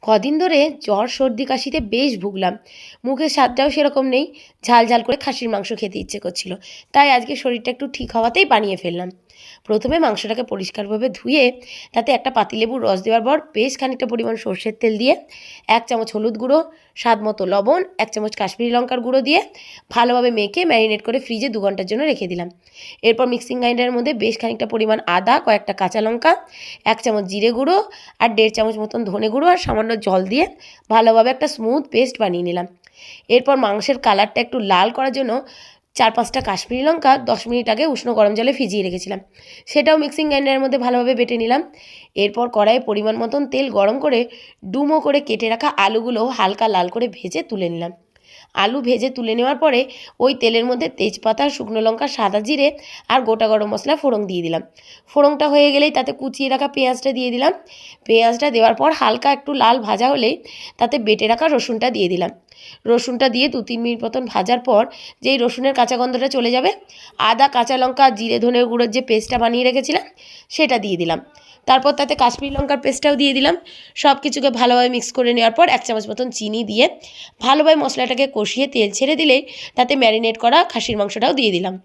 কদিন ধরে জ্বর সর্দি কাশিতে বেশ ভুগলাম। মুখের স্বাদটাও সেরকম নেই। ঝাল ঝাল করে খাসির মাংস খেতে ইচ্ছে করছিল। তাই আজকে শরীরটা একটু ঠিক হওয়াতেই বানিয়ে ফেললাম। প্রথমে মাংসটাকে পরিষ্কারভাবে ধুয়ে তাতে একটা পাতিলেবুর রস দেওয়ার পর বেশ খানিকটা পরিমাণ সর্ষের তেল দিয়ে 1 চামচ হলুদ গুঁড়ো, স্বাদ মতো লবণ, 1 চামচ কাশ্মীরি লঙ্কার গুঁড়ো দিয়ে ভালোভাবে মেখে ম্যারিনেট করে ফ্রিজে 2 ঘন্টার জন্য রেখে দিলাম। এরপর মিক্সিং গ্রাইন্ডারের মধ্যে বেশ খানিকটা পরিমাণ আদা, কয়েকটা কাঁচা লঙ্কা, 1 চামচ জিরে গুঁড়ো আর 1.5 চামচ মতন ধনে গুঁড়ো আর সামান্য জল দিয়ে ভালোভাবে একটা স্মুথ পেস্ট বানিয়ে নিলাম। এরপর মাংসের কালারটা একটু লাল করার জন্য 4-5টা কাশ্মীরি লঙ্কা 10 মিনিট আগে উষ্ণ গরম জলে ভিজিয়ে রেখেছিলাম, সেটাও মিক্সিং গ্রাইন্ডারের মধ্যে ভালোভাবে বেটে নিলাম। এরপর কড়াইয়ে পরিমাণ মতন তেল গরম করে ডুমো করে কেটে রাখা আলুগুলো হালকা লাল করে ভেজে তুলে নিলাম। আলু ভেজে তুলে নেওয়ার পরে ওই তেলের মধ্যে তেজপাতা, শুকনো লঙ্কা, সাদা জিরে আর গোটা গরম মশলা ফোড়ন দিয়ে দিলাম। ফোড়নটা হয়ে গেলেই তাতে কুচিয়ে রাখা পেঁয়াজটা দিয়ে দিলাম। পেঁয়াজটা দেওয়ার পর হালকা একটু লাল ভাজা হলেই তাতে বেটে রাখা রসুনটা দিয়ে দিলাম। রসুনটা দিয়ে 2-3 মিনিট মতন ভাজার পর যেই রসুনের কাঁচা গন্ধটা চলে যাবে, আদা, কাঁচা লঙ্কা, জিরে ধনে গুঁড়োর যে পেস্টটা বানিয়ে রেখেছিলাম সেটা দিয়ে দিলাম। তারপর তাতে কাশ্মীরি লঙ্কার পেস্টটাও দিয়ে দিলাম। সব কিছুকে ভালোভাবে মিক্স করে নেওয়ার পর 1 চামচ মতন চিনি দিয়ে ভালোভাবে মশলাটাকে কষিয়ে তেল ছেড়ে দিলেই তাতে ম্যারিনেট করা খাসির মাংসটাও দিয়ে দিলাম।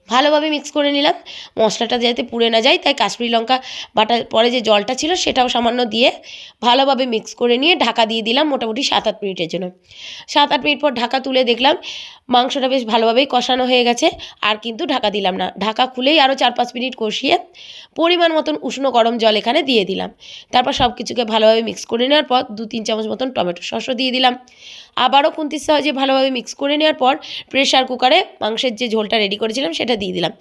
ভালোভাবে মিক্স করে নিলাম। মশলাটা যাতে পুড়ে না যায় তাই কাশ্মীরি লঙ্কা বাটার পরে যে জলটা ছিল সেটাও সামান্য দিয়ে ভালোভাবে মিক্স করে নিয়ে ঢাকা দিয়ে দিলাম মোটামুটি 7-8 মিনিটের জন্য। 7-8 মিনিট পর ঢাকা তুলে দেখলাম মাংসটা বেশ ভালোভাবেই কষানো হয়ে গেছে। আর কিন্তু ঢাকা দিলাম না, ঢাকা খুলেই আরও 4-5 মিনিট কষিয়ে পরিমাণ মতন উষ্ণ গরম জল এখানে দিয়ে দিলাম। তারপর সব কিছুকে ভালোভাবে মিক্স করে নেওয়ার পর 2-3 চামচ মতন টমেটো সসও দিয়ে দিলাম। আবারও খুন্তির সাহায্যে ভালোভাবে মিক্স করে নেওয়ার পর প্রেশার কুকারে মাংসের যে ঝোলটা রেডি করেছিলাম সেটা দিয়ে দিলাম।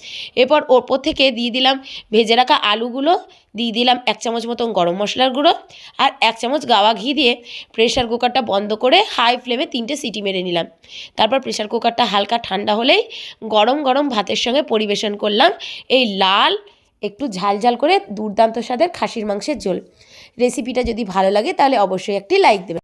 এরপর ওপর থেকে দিয়ে দিলাম ভেজে রাখা আলুগুলো, দিয়ে দিলাম 1 চামচ মতন গরম মশলার গুঁড়ো আর 1 চামচ গাওয়া ঘি দিয়ে প্রেশার কুকারটা বন্ধ করে হাই ফ্লেমে 3টে সিটি মেরে নিলাম। তারপর প্রেশার কুকারটা হালকা ঠান্ডা হলেই গরম গরম ভাতের সঙ্গে পরিবেশন করলাম এই লাল একটু ঝাল ঝাল করে দুর্দান্ত স্বাদের খাসির মাংসের ঝোল। রেসিপিটা যদি ভালো লাগে তাহলে অবশ্যই একটি লাইক দেবেন।